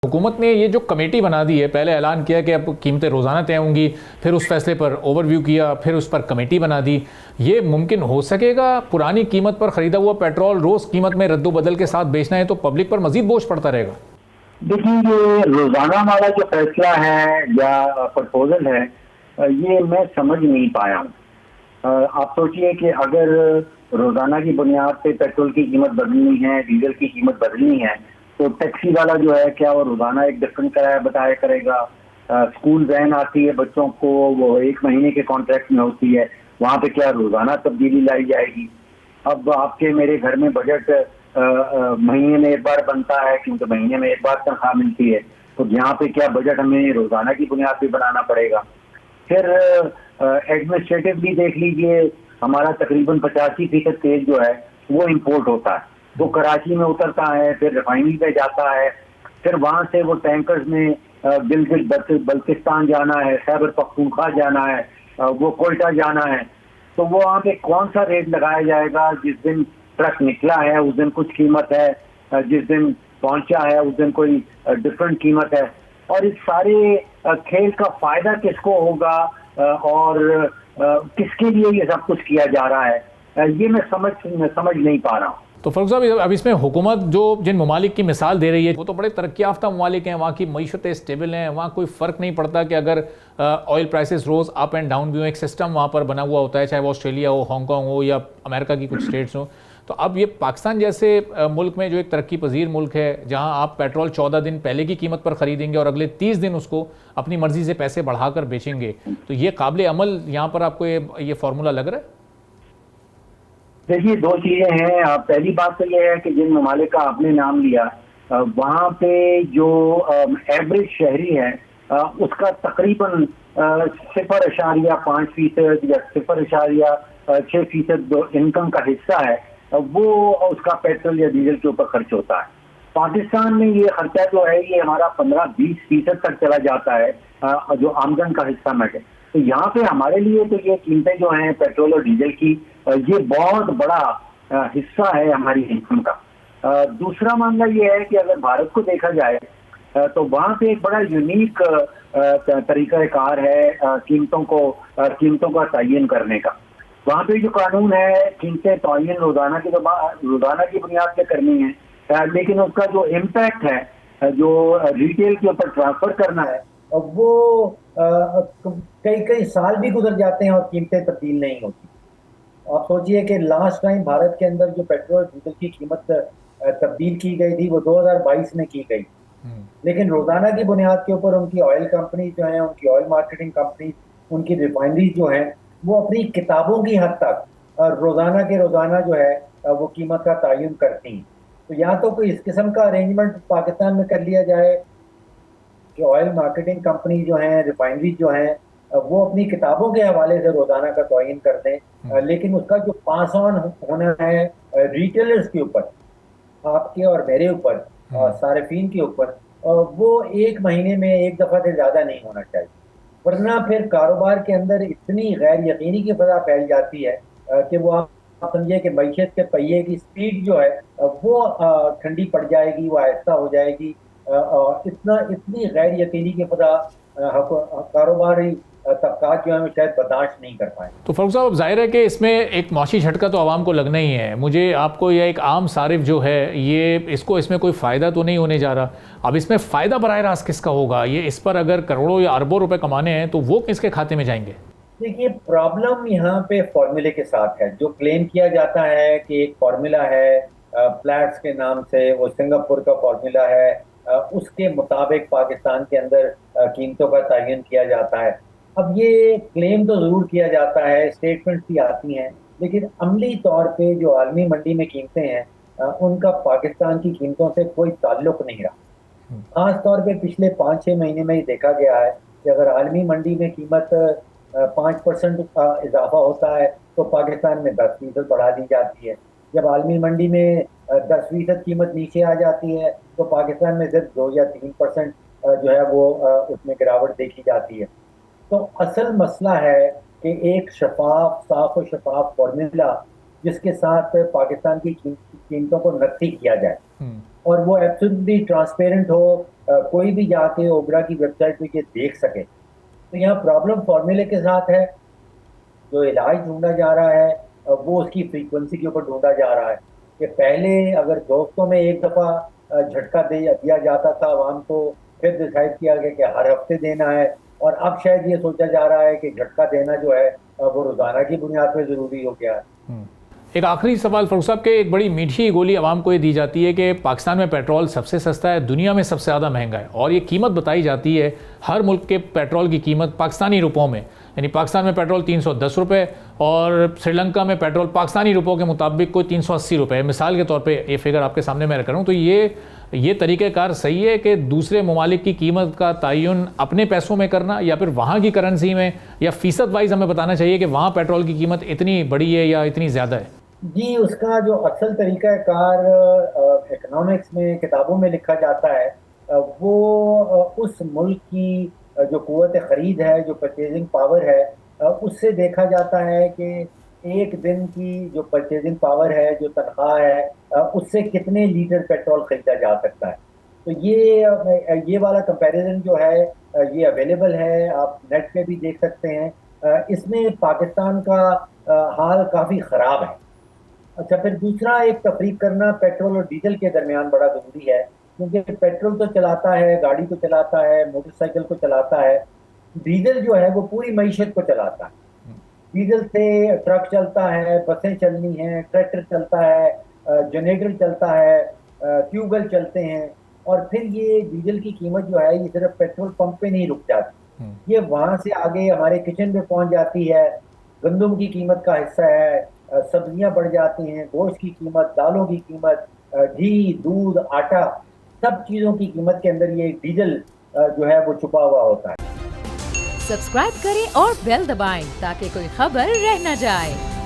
हुकूमत ने ये जो कमेटी बना दी है, पहले ऐलान किया कि अब कीमतें रोज़ाना तय होंगी, फिर उस फैसले पर ओवरव्यू किया, फिर उस पर कमेटी बना दी। ये मुमकिन हो सकेगा? पुरानी कीमत पर ख़रीदा हुआ पेट्रोल रोज़ कीमत में रद्दोबदल के साथ बेचना है तो पब्लिक पर मज़ीद बोझ पड़ता रहेगा। देखिए, ये रोजाना वाला जो फैसला है या प्रपोजल है, ये मैं समझ नहीं पाया हूँ। आप सोचिए कि अगर रोजाना की बुनियाद पे पेट्रोल की कीमत बदलनी है, डीजल की कीमत बदलनी है, तो टैक्सी वाला जो है क्या वो रोजाना एक डिफरेंट किराया बताया करेगा? स्कूल वैन आती है बच्चों को, वो 1 महीने के कॉन्ट्रैक्ट में होती है, वहां पे क्या रोजाना तब्दीली लाई जाएगी? अब आपके मेरे घर में बजट महीने में एक बार बनता है, क्योंकि महीने में एक बार तनख्वाह मिलती है, तो यहाँ पे क्या बजट हमें रोजाना की बुनियाद पे बनाना पड़ेगा? फिर एडमिनिस्ट्रेटिव भी देख लीजिए, हमारा तकरीबन 85% तेल जो है वो इंपोर्ट होता है, वो कराची में उतरता है, फिर रिफाइनरी पे जाता है, फिर वहां से वो टैंकर्स में गिलगित बल्तिस्तान जाना है, खैबर पख्तूनख्वा जाना है, वो कोयटा जाना है। तो वो वहाँ पे कौन सा रेट लगाया जाएगा? जिस दिन ट्रक निकला है उस दिन कुछ कीमत है, जिस दिन पहुंचा है उस दिन कोई डिफरेंट कीमत है। और इस सारे खेल का फायदा किसको होगा और किसके लिए ये सब कुछ किया जा रहा है, ये मैं समझ नहीं पा रहा हूँ। तो फरूख साहब, अब इसमें हुकूमत जो जिन ममालिक की मिसाल दे रही है वो तो बड़े तरक्की याफ्ता ममालिक हैं, वहाँ की मीशतें स्टेबल हैं, वहाँ कोई फ़र्क नहीं पड़ता कि अगर oil prices rose up and down भी हो, एक सिस्टम वहाँ पर बना हुआ होता है, चाहे वो ऑस्ट्रेलिया हो, हांगकॉन्ग हो या अमेरिका की कुछ स्टेट्स हो। तो अब ये पाकिस्तान जैसे मुल्क में जो एक तरक्की पजीर मुल्क है, जहाँ आप पेट्रोल 14 दिन पहले की कीमत पर ख़रीदेंगे और अगले 30 दिन उसको अपनी मर्ज़ी से पैसे बढ़ाकर बेचेंगे, तो ये काबिल अमल यहाँ पर आपको ये फार्मूला लग रहा है? देखिए, दो चीजें हैं। पहली बात तो यह है कि जिन ममालिक का आपने नाम लिया, वहाँ पे जो एवरेज शहरी है, उसका तकरीबन 0.5% या 0.6% जो इनकम का हिस्सा है, वो उसका पेट्रोल या डीजल के ऊपर खर्च होता है। पाकिस्तान में ये खर्चा जो है ये हमारा 15-20% तक चला जाता है, जो आमदन का हिस्सा में है। तो यहाँ पे हमारे लिए तो ये कीमतें जो हैं पेट्रोल और डीजल की, ये बहुत बड़ा हिस्सा है हमारी इनकम का। दूसरा मामला ये है कि अगर भारत को देखा जाए, तो वहाँ पे एक बड़ा यूनिक तरीकाकार है कीमतों का तयन करने का। वहाँ पे जो कानून है, कीमतें तयन रोजाना की बुनियाद पे करनी है, लेकिन उसका जो इम्पैक्ट है, जो रिटेल के ऊपर ट्रांसफर करना है, वो कई कई साल भी गुजर जाते हैं और कीमतें तब्दील नहीं होती। आप सोचिए कि लास्ट टाइम भारत के अंदर जो पेट्रोल डीजल की कीमत तब्दील की गई थी वो 2022 में की गई, लेकिन रोजाना की बुनियाद के ऊपर उनकी ऑयल कंपनी जो है, उनकी ऑयल मार्केटिंग कंपनी, उनकी रिफाइनरी जो है, वो अपनी किताबों की हद तक रोजाना के रोजाना जो है वो कीमत का तयन करती हैं। तो या तो कोई इस किस्म का अरेंजमेंट पाकिस्तान में कर लिया जाए कि ऑयल मार्केटिंग कंपनी जो है, रिफाइनरी जो है, वो अपनी किताबों के हवाले से रोजाना का तयन कर दें, लेकिन उसका जो पास ऑन होना है रिटेलर्स के ऊपर, आपके और मेरे ऊपर, सार्फिन के ऊपर, वो 1 महीने में एक दफा से ज्यादा नहीं होना चाहिए। वरना फिर कारोबार के अंदर इतनी गैर यकीनी की फजा फैल जाती है कि वो आप समझिए कि मईशत के पहिए की स्पीड जो है वो ठंडी पड़ जाएगी, वो आहिस्ता हो जाएगी। इतनी गैर यकीनी की फजा कारोबारी तबकात जो है वो शायद बर्दाश्त नहीं कर पाए। तो फरूख साहब, अब जाहिर है कि इसमें एक मौशी झटका तो आवाम को लगना ही है। मुझे आपको या एक आम सारिफ जो है ये इसमें कोई फ़ायदा तो नहीं होने जा रहा। अब इसमें फ़ायदा बराह रास्त किसका होगा? ये इस पर अगर करोड़ों या अरबों रुपए कमाने हैं तो वो किसके खाते में जाएंगे? देखिए, प्रॉब्लम यहाँ पे फॉर्मूले के साथ है। जो क्लेम किया जाता है कि एक फॉर्मूला है फ्लैट्स के नाम से, वो सिंगापुर का फॉर्मूला है, उसके मुताबिक पाकिस्तान के अंदर कीमतों का तयन किया जाता है। अब ये क्लेम तो जरूर किया जाता है, स्टेटमेंट्स भी आती हैं, लेकिन अमली तौर पे जो आलमी मंडी में कीमतें हैं, उनका पाकिस्तान की कीमतों से कोई ताल्लुक नहीं रहा। खास तौर पे पिछले 5-6 महीने में ही देखा गया है कि अगर आलमी मंडी में कीमत 5% का इजाफा होता है तो पाकिस्तान में 10% बढ़ा दी जाती है। जब आलमी मंडी में 10% कीमत नीचे आ जाती है तो पाकिस्तान में सिर्फ 2 या 3% जो है वो उसमें गिरावट देखी जाती है। तो असल मसला है कि एक शफाफ, साफ और शफाफ फॉर्मूला जिसके साथ पाकिस्तान की कीमतों को नक्की किया जाए और वो एब्सोल्युटली ट्रांसपेरेंट हो, कोई भी जाके ओबरा की वेबसाइट पे ये देख सके। तो यहाँ प्रॉब्लम फॉर्मूले के साथ है, जो इलाज ढूंढा जा रहा है वो उसकी फ्रीक्वेंसी के ऊपर ढूंढा जा रहा है कि पहले अगर दोस्तों में एक दफ़ा झटका दिया जाता था आवाम को, फिर डिसाइड किया गया कि हर हफ्ते देना है, और अब शायद ये सोचा जा रहा है कि झटका देना जो है वो रोज़ाना की बुनियाद पर ज़रूरी हो गया है। एक आखिरी सवाल फरूख साहब के, एक बड़ी मीठी गोली आवाम को ये दी जाती है कि पाकिस्तान में पेट्रोल सबसे सस्ता है, दुनिया में सबसे ज़्यादा महंगा है, और ये कीमत बताई जाती है हर मुल्क के पेट्रोल की कीमत पाकिस्तानी रुपयों में, यानी पाकिस्तान में पेट्रोल 310 रुपये और श्रीलंका में पेट्रोल पाकिस्तानी रुपयों के मुताबिक कोई 380 रुपये, मिसाल के तौर पे ये फिगर आपके सामने मैं रख रहा हूँ। तो ये तरीक़ेकार सही है कि दूसरे ममालिक की कीमत का तयन अपने पैसों में करना, या फिर वहाँ की करेंसी में, या फ़ीसद वाइज हमें बताना चाहिए कि वहाँ पेट्रोल की कीमत इतनी बड़ी है या इतनी ज़्यादा है? जी, उसका जो असल तरीका कार इकोनॉमिक्स में किताबों में लिखा जाता है वो उस मुल्क की जो कुव्वत ख़रीद है, जो परचेजिंग पावर है, उससे देखा जाता है कि एक दिन की जो परचेजिंग पावर है, जो तनख्वाह है, उससे कितने लीटर पेट्रोल ख़रीदा जा सकता है। तो ये वाला कंपैरिजन जो है ये अवेलेबल है, आप नेट पे भी देख सकते हैं। इसमें पाकिस्तान का हाल काफ़ी ख़राब है। अच्छा, फिर दूसरा एक तफरीक करना पेट्रोल और डीजल के दरमियान बड़ा ज़रूरी है, क्योंकि पेट्रोल तो चलाता है, गाड़ी को चलाता है, मोटरसाइकिल को चलाता है, डीजल जो है वो पूरी मईशत को चलाता है। डीजल से ट्रक चलता है, बसें चलनी हैं, ट्रैक्टर चलता है, जनरेटर चलता है, ट्यूबवेल चलते हैं, और फिर ये डीजल की कीमत जो है ये सिर्फ पेट्रोल पंप पे नहीं रुक जाती, ये वहाँ से आगे हमारे किचन पे पहुँच जाती है। गंदम की कीमत का हिस्सा है, सब्जियां बढ़ जाती हैं, गोश्त की कीमत, दालों की कीमत, घी, दूध, आटा, सब चीज़ों की कीमत के अंदर ये डीजल जो है वो छुपा हुआ होता है। सब्सक्राइब करें और बेल दबाएं ताकि कोई खबर रह न जाए।